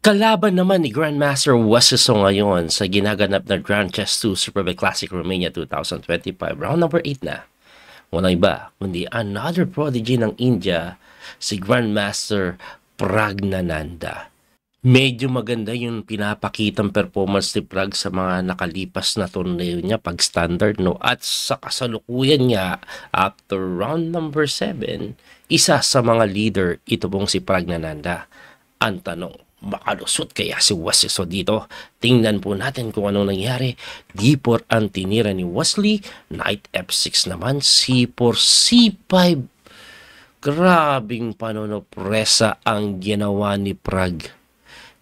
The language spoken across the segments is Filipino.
Kalaban naman ni Grandmaster Wasiso ngayon sa ginaganap na Grand Chess 2 Superbig Classic Romania 2025. Round number 8 na. Walang iba, kundi another prodigy ng India, si Grandmaster Pragnananda. Medyo maganda yung pinapakitang performance ni Prag sa mga nakalipas na torneo niya pag standard, no? At sa kasalukuyan niya, after round number 7, isa sa mga leader, ito pong si Pragnananda. Ang tanong, makalusot kaya si Wasiso dito? Tingnan po natin kung anong nangyari. D4 ang tinira ni Wesley. Knight F6 naman. C4, C5. Grabing panonopresa ang ginawa ni Prag.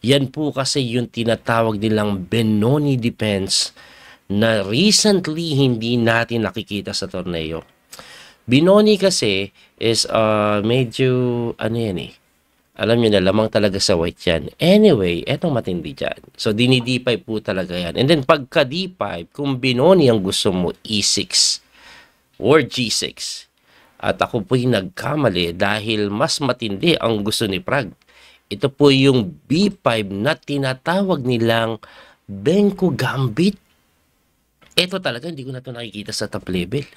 Yan po kasi yung tinatawag nilang Benoni defense na recently hindi natin nakikita sa torneo. Benoni kasi is medyo ano yan eh. Alam nyo na, lamang talaga sa white yan. Anyway, etong matindi dyan. So, dini-D5 po talaga yan. And then, pagka D5, kung Benoni ang gusto mo, E6 or G6. At ako po'y nagkamali dahil mas matindi ang gusto ni Prag. Ito po yung B5 na tinatawag nilang Benko Gambit. Ito talaga, hindi ko na ito nakikita sa top level.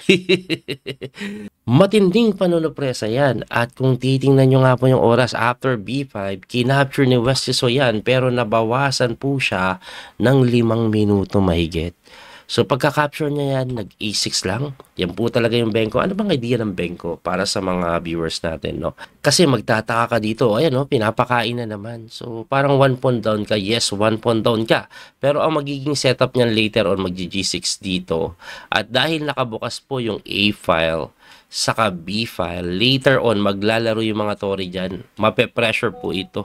Matinding panonopresa yan. At kung titingnan nyo nga po yung oras after B5, kinapture ni Wasiso yan pero nabawasan po siya ng 5 minuto mahigit. So pagka-capture niya yan, nag-E6 lang. Yan po talaga yung Benko. Ano bang idea ng Benko para sa mga viewers natin, no? Kasi magtataka ka dito, ayan, no, pinapakain na naman. So parang 1 pawn down ka, yes, 1 pawn down ka. Pero ang magiging setup niyan later on, mag-G6 dito. At dahil nakabukas po yung A file, saka B file, later on, maglalaro yung mga tori dyan. Mape-pressure po ito.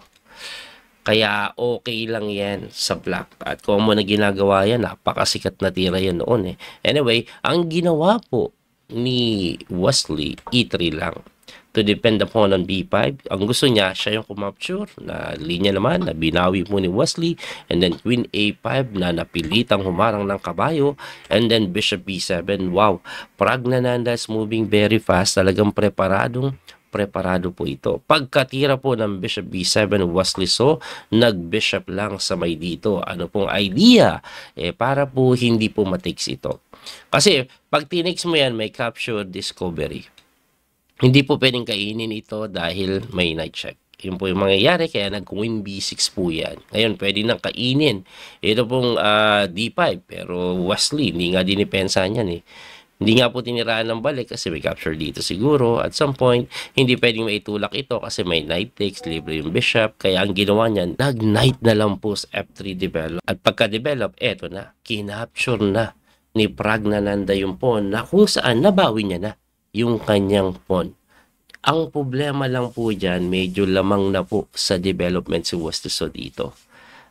Kaya okay lang yan sa black. At kung mo na ginagawa yan, napakasikat na tira yan noon eh. Anyway, ang ginawa po ni Wesley, E3 lang. To depend upon on B5. Ang gusto niya, siya yung kumapture na linya naman, na binawi po ni Wesley. And then Queen A5 na napilitang humarang ng kabayo. And then Bishop B7. Wow, Pragnananda is moving very fast. Talagang preparado po ito. Pagkatira po ng Bishop B7, Wesley So, nag-Bishop lang sa may dito. Ano pong idea? Para po hindi po matikes ito. Kasi, pag tinix mo yan, may capture discovery. Hindi po pwedeng kainin ito dahil may knight check. Yun po yung mangyayari, kaya nag-Queen B6 po yan. Ngayon, pwede nang kainin. Ito pong D5, pero Wesley, hindi nga dinipensahan yan eh. Hindi nga po tiniraan ng balik kasi may capture dito siguro. At some point, hindi pwedeng maitulak ito kasi may knight takes, libre yung bishop. Kaya ang ginawa niya, nag-knight na lang po sa F3 develop. At pagka-develop, eto na, kinapture na ni Pragnananda yung pawn na kung saan nabawi niya na yung kanyang pawn. Ang problema lang po dyan, medyo lamang na po sa development si Wasiso dito.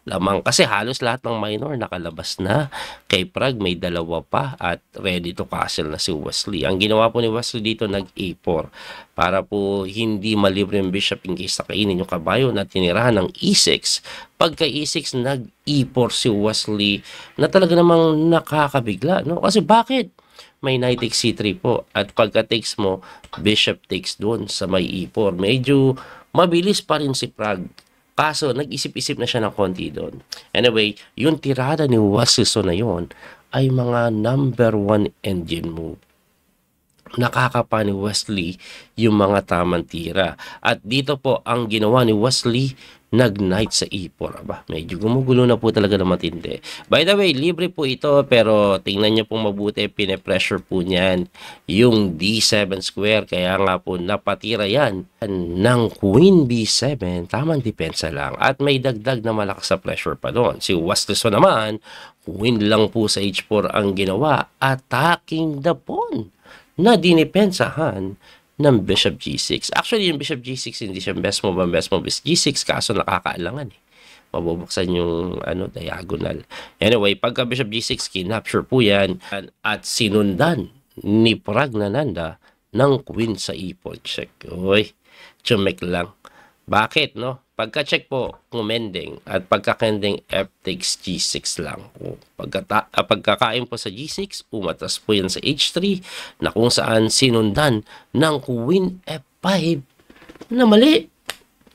Lamang kasi halos lahat ng minor nakalabas na. Kay Prag may 2 pa at ready to castle na si Wesley. Ang ginawa po ni Wesley dito, nag-A4 para po hindi malibre yung bishop in case nakainin yung kabayo na tinirahan ng E6. Pagka E6, nag-E4 si Wesley na talaga namang nakakabigla, no? Kasi bakit? May knight takes C3 po at pagka takes mo, bishop takes doon sa may E4. Medyo mabilis pa rin si Prag. Kaso, nag-isip-isip na siya ng konti doon. Anyway, yung tirada ni Wasiso na yon ay mga number 1 engine move. Nakakapa ni Wesley yung mga tamang tira. At dito po, ang ginawa ni Wesley, nag-knight sa E4. Aba, medyo gumugulo na po talaga na matindi. By the way, libre po ito, pero tingnan niyo po mabuti, pine-pressure po niyan yung D7 square. Kaya nga po, napatira yan ng Queen B7. Tamang depensa lang. At may dagdag na malakas sa pressure pa doon. Si Wasiso naman, Queen lang po sa H4 ang ginawa. Attacking the pawn na dinipensahan ng Bishop G6. Actually, yung Bishop G6 hindi siya best move. Ang best move is G6 kaso nakakaalangan eh. Mabubuksan yung diagonal. Anyway, pagka Bishop G6, kinapture po yan at sinundan ni Pragnananda ng Queen sa E4 check. Uy, chumek lang. Bakit, no? Pagka-check po, kumending at pagka-kending F takes G6 lang po. Pagkakain po sa G6, umatas po yan sa H3 na kung saan sinundan ng Queen F5 na mali.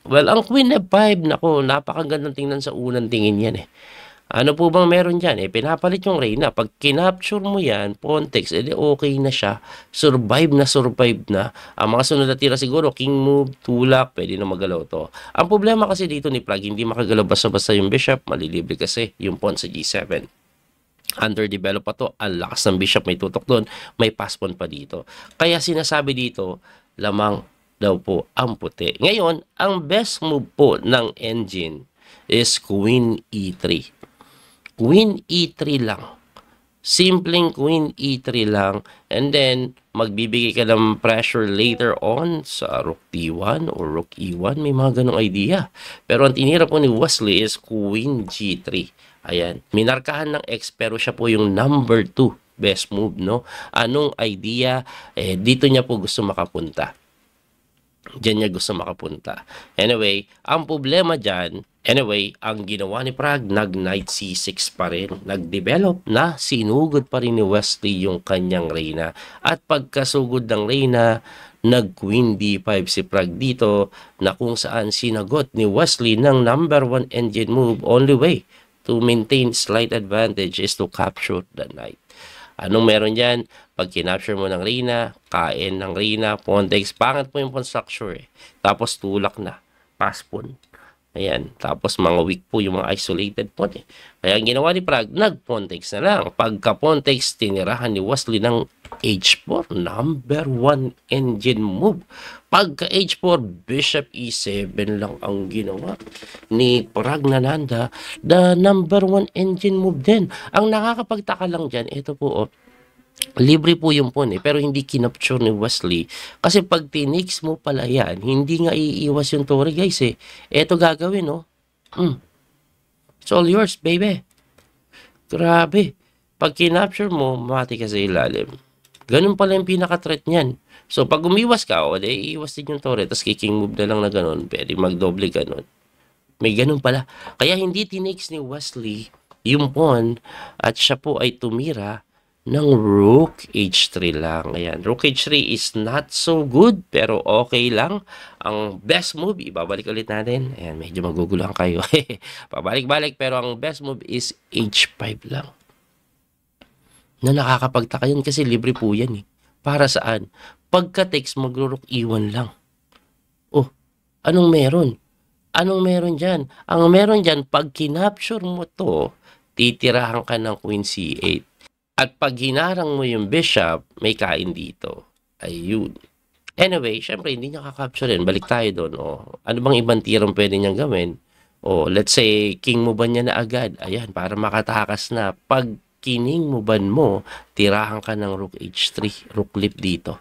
Well, ang Queen F5, naku, napakagandang tingnan sa unang tingin yan eh. Ano po bang meron dyan? Pinapalit yung Reyna. Pag kinapture mo yan, Pontex, okay na siya. Survive na survive na. Ang mga sunod na tira siguro, King move, tulak, pwede na magalaw to. Ang problema kasi dito ni Prague, hindi makagalaw basta-basta yung Bishop, malilibre kasi yung pawn sa G7. Underdeveloped pa to, ang lakas ng Bishop, may tutok doon, may pass pawn pa dito. Kaya sinasabi dito, lamang daw po ang puti. Ngayon, ang best move po ng engine is Queen E3. Queen E3 lang. Simpleng Queen E3 lang. And then, magbibigay ka ng pressure later on sa Rook D1 or Rook E1. May mga ganong idea. Pero ang tinira po ni Wesley is Queen G3. Ayan. Minarkahan ng X pero siya po yung number 2 best move, no? Anong idea? Dito niya po gusto makapunta. Diyan niya gusto makapunta. Anyway, ang problema dyan, ang ginawa ni Prague, nag-knight C6 pa rin. Nag-develop na, sinugod pa rin ni Wesley yung kanyang Reyna. At pagkasugod ng Reyna, nag-Queen D5 si Prague dito, na kung saan sinagot ni Wesley ng number 1 engine move. Only way to maintain slight advantage is to capture the knight. Anong meron dyan? Pag kinapture mo ng Reyna, kain ng Reyna, Pontex, pangit po yung pawn structure eh. Tapos tulak na, pass pawn. Ayan, tapos mga weak po yung mga isolated pawn eh. Kaya ang ginawa ni Prague, nag-Pontex na lang. Pagka Pontex, tinirahan ni Wesley ng H4, number 1 engine move. Pagka H4, Bishop E7 lang ang ginawa ni Pragnanandha, the number 1 engine move din. Ang nakakapagtaka lang dyan, ito po, libre po yung pawn pero hindi kinapture ni Wesley. Kasi pag tinix mo pala yan, hindi nga iiwas yung tore guys eh. Ito gagawin It's all yours baby. Grabe. Pag kinapture mo, mati ka sa ilalim. Ganun pala yung pinaka-threat niyan. So pag umiwas ka, iiwas din yung tore, tapos kicking move na lang na ganun, pwede magdoble ganun. May ganun pala. Kaya hindi tinix ni Wesley yung pawn at siya po ay tumira ng Rook H3 lang. Ayan, Rook H3 is not so good, pero okay lang. Ang best move, ibabalik ulit natin. Ayan, medyo maguguluhan kayo. Pabalik-balik, pero ang best move is H5 lang. Na nakakapagtaka yun kasi libre po yan eh. Para saan? Pagka-text, magro-Rook E1 lang. Oh, anong meron? Anong meron dyan? Ang meron dyan, pag kinapture mo to, titirahan ka ng Queen C8. At pag hinarang mo yung Bishop, may kain dito. Ayun. Anyway, syempre, hindi niya kakapture rin. Balik tayo doon. Ano bang ibang tirang pwede niyang gawin? Let's say, king mo ba niya na agad? Ayan, para makatakas na. Pag kining mo ban mo, tirahan ka ng Rook H3, Rook Lip dito.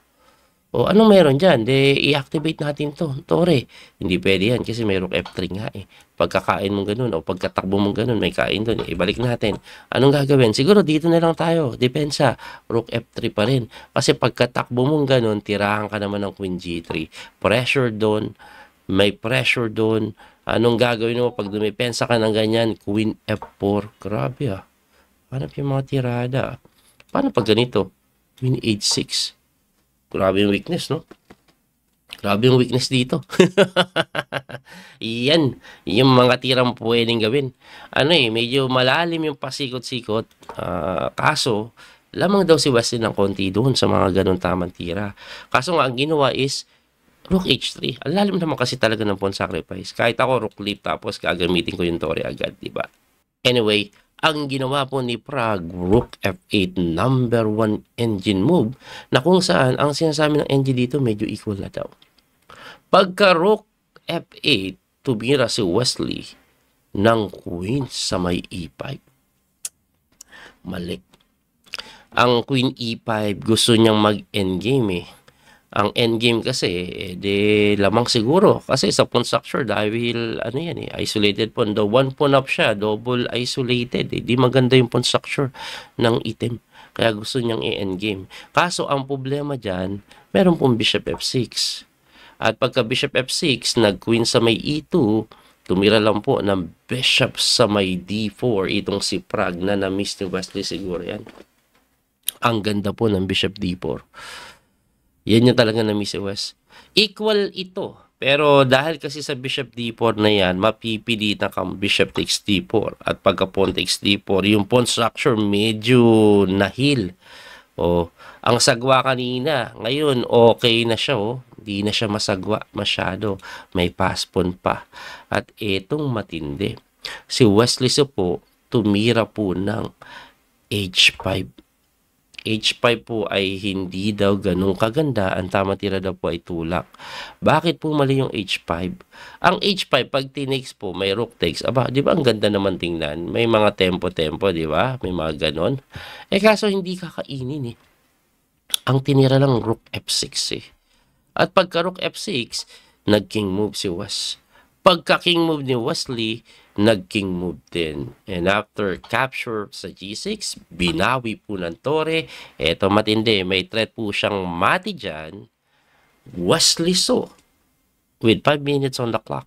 Anong meron dyan? I-activate natin to. Tore. Hindi pwede yan kasi may Rook F3 nga eh. Pagkakain mo ganun o pagkatakbo mo ganun, may kain doon. Ibalik natin. Anong gagawin? Siguro dito na lang tayo. Depensa. Rook F3 pa rin. Kasi pagkatakbo mo ganun, tirahan ka naman ng Queen G3. Pressure doon. May pressure doon. Anong gagawin mo pag dumipensa ka ng ganyan? Queen F4. Grabe ah. Hanap yung mga tirada. Paano pag ganito? Queen H6. Grabe yung weakness, no? Grabe yung weakness dito. Yan. Yung mga tirang pwedeng gawin. Medyo malalim yung pasikot-sikot. Kaso, lamang daw si Wesley ng konti doon sa mga ganun tamang tira. Kaso nga, ang ginawa is Rook H3. Ang lalim naman kasi talaga ng pawn sacrifice. Kahit ako, Rook Leap, tapos gagamitin ko yung tore agad, diba? Anyway, ang ginawa po ni Prague, Rook F8, number 1 engine move, na kung saan, ang sinasabi ng engine dito, medyo equal na daw. Pagka Rook F8, tumira si Wesley ng Queen sa may E5. Mali. Ang Queen E5, gusto niyang mag-endgame eh. Ang endgame kasi, lamang siguro. Kasi sa pawn structure, dahil, isolated pawn. The one pawn up siya, double isolated. Di maganda yung pawn structure ng item. Kaya gusto niyang i-endgame. Kaso, ang problema dyan, meron pong Bishop F6. At pagka Bishop F6, nag-Queen sa may E2, tumira lang po ng Bishop sa may D4. Itong si Prague na na-miss ni Wesley siguro yan. Ang ganda po ng Bishop D4. Yan yung talaga na-miss si West. Equal ito Pero dahil kasi sa bishop d4 na yan, mapipilitan kang bishop takes d4. At pagka pawn takes d4, yung pawn structure medyo nahil. O, ang sagwa kanina, ngayon okay na siya. Hindi na siya masagwa masyado. May pass pawn pa. At etong matindi. Si Wesley So po, tumira po ng h5. H5 po ay hindi daw ganun kaganda. Ang tama tira daw po ay tulak. Bakit po mali yung H5? Ang H5, pag tinakes po, may rook takes. Aba, di ba ang ganda naman tingnan? May mga tempo-tempo, di ba? May mga ganon. Kaso hindi kakainin Ang tinira lang rook F6 At pagka rook F6, nag-king move si Wes. Pagka king move ni Wesley, nag-king move din. And after capture sa G6, binawi po ng Torre. Eto matindi, may threat po siyang mati dyan. Wesley So, with 5 minutes on the clock,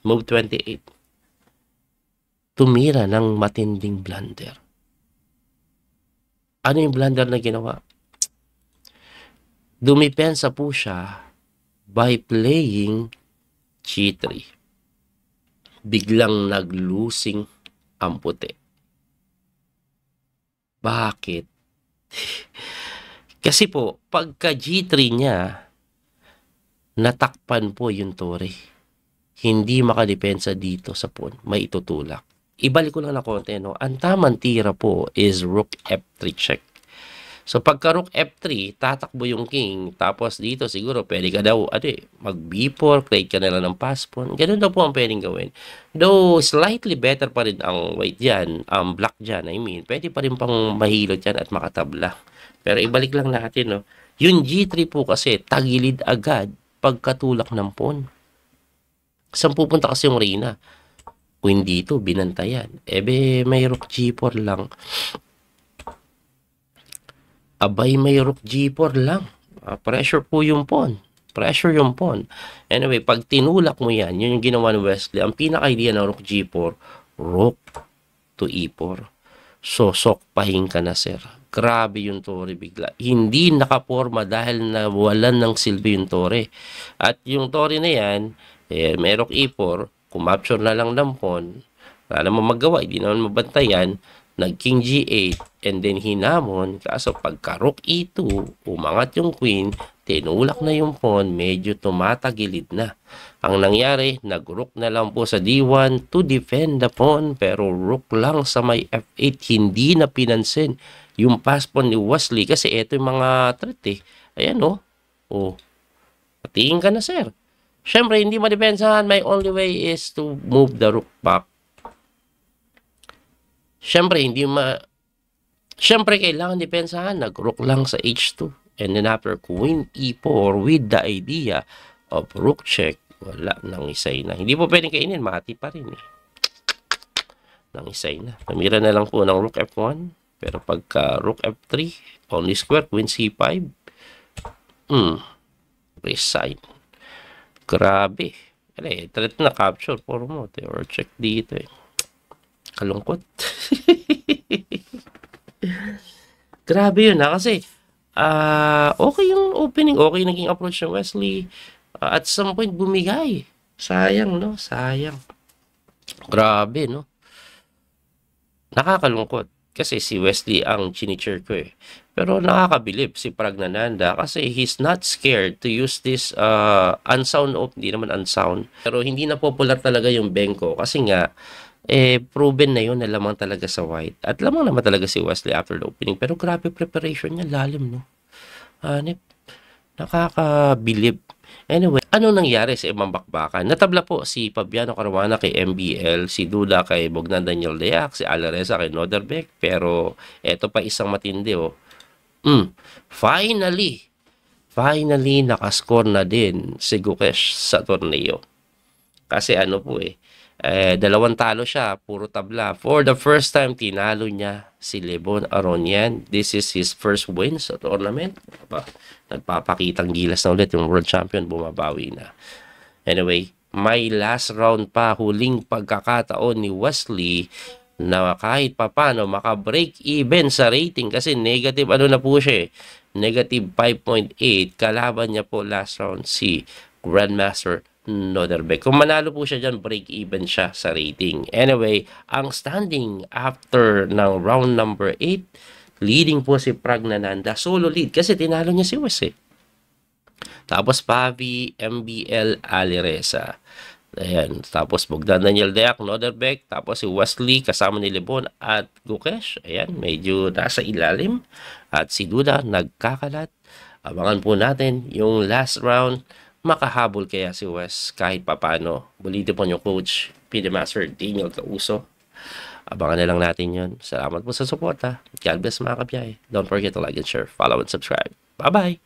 move 28. Tumira ng matinding blunder. Ano yung blunder na ginawa? Dumipensa po siya by playing G3. Biglang nag-losing ang puti. Bakit? Kasi po, pagka G3 niya, natakpan po yung Torre. Hindi makadepensa dito sa pawn. May itutulak. Ibalik ko lang na konti, no? Ang tamang tira po is rook F3 check. So, pagka rook F3, tatakbo yung king. Tapos dito, siguro, pwede ka daw, mag B4, create ka na lang ng pass pawn. Ganun daw po ang pwedeng gawin. Though, slightly better pa rin ang white dyan, black dyan, I mean. Pwede pa rin pang mahilot dyan at makatabla. Pero ibalik lang natin, no? Yung G3 po kasi, tagilid agad pagkatulak ng pawn. Saan pupunta kasi yung reyna? Queen dito, binantayan. May rook G4 lang. Abay, may rook G4 lang. Pressure po yung pawn. Pressure yung pawn. Anyway, pag tinulak mo yan, yun yung ginawa ni Wesley. Ang pinaka-idea ng rook G4, rook to E4. So, sokpahin ka na, sir. Grabe yung Torre bigla. Hindi nakaporma dahil nawalan ng silbi yung Torre. At yung Torre na yan, may rook E4, kumapture na lang ng pawn. Wala naman magawa, hindi naman mabantayan. Nag-king G8, and then hinamon. Kaso pagka rook E2, umangat yung queen, tinulak na yung pawn, medyo tumatagilid na. Ang nangyari, nag-rook na lang po sa D1 to defend the pawn, pero rook lang sa may F8, hindi na pinansin yung pass pawn ni Wesley, kasi ito yung mga threat Ayan patingin ka na, sir. Siyempre, hindi madepensahan. My only way is to move the rook back. Siyempre, kailangan depensahan. Nag-rook lang sa H2. And then after Queen E4 with the idea of rook check, wala, nangisay na. Hindi po pwedeng kainin, mati pa rin Nangisay na. Namira na lang po ng rook F1. Pero pagka rook F3, only square, Queen C5. Resign. Grabe. Threat na capture for mo. Or check dito Kalungkot. Grabe yun kasi okay yung opening, okay naging approach ng Wesley. At some point bumigay. Sayang, no? Sayang. Grabe, no? Nakakalungkot. Kasi si Wesley ang chinichir ko Pero nakakabilib si Pragnananda kasi he's not scared to use this unsound hindi naman unsound. Pero hindi na popular talaga yung Benko kasi nga proven na yun na lamang talaga sa white. At lamang naman talaga si Wesley after the opening. Pero grabe preparation niya, lalim, no? Nakakabilib. Anyway, ano nangyari sa ibang bakbakan? Natabla po si Fabiano Caruana kay MBL, si Duda kay Bogdan Daniel Deac, si Alareza kay Noderbeck. Pero eto pa isang matindi, Finally, nakascore na din si Gukesh sa torneo. Kasi dalawang talo siya, puro tabla. For the first time, tinalo niya si Lebon Aronian. This is his first win sa tournament. Nagpapakitang gilas na ulit yung world champion, bumabawi na. Anyway, may last round pa, huling pagkakataon ni Wesley na kahit papano maka-break even sa rating kasi negative na po siya negative 5.8. Kalaban niya po last round si Grandmaster Noderbeck. Kung manalo po siya dyan, break even siya sa rating. Anyway, ang standing after ng round number 8, leading po si Pragnananda. Solo lead kasi tinalo niya si Wes eh. Tapos Pavi, MBL, Alireza. Ayan. Tapos Bogdan Daniel Deak, Noderbeck. Tapos si Wesley kasama ni Lebon at Gukesh. Ayan, medyo nasa ilalim. At si Duda nagkakalat. Abangan po natin yung last round. Makahabol kaya si Wes kahit papano. Bulito po yung coach, PD Master Daniel Causo. Abangan na lang natin yun. Salamat po sa suporta. God bless mga kabiyahe. Don't forget to like and share, follow and subscribe. Bye-bye!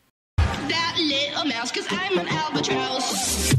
That little mouse, 'cause I'm an albatross.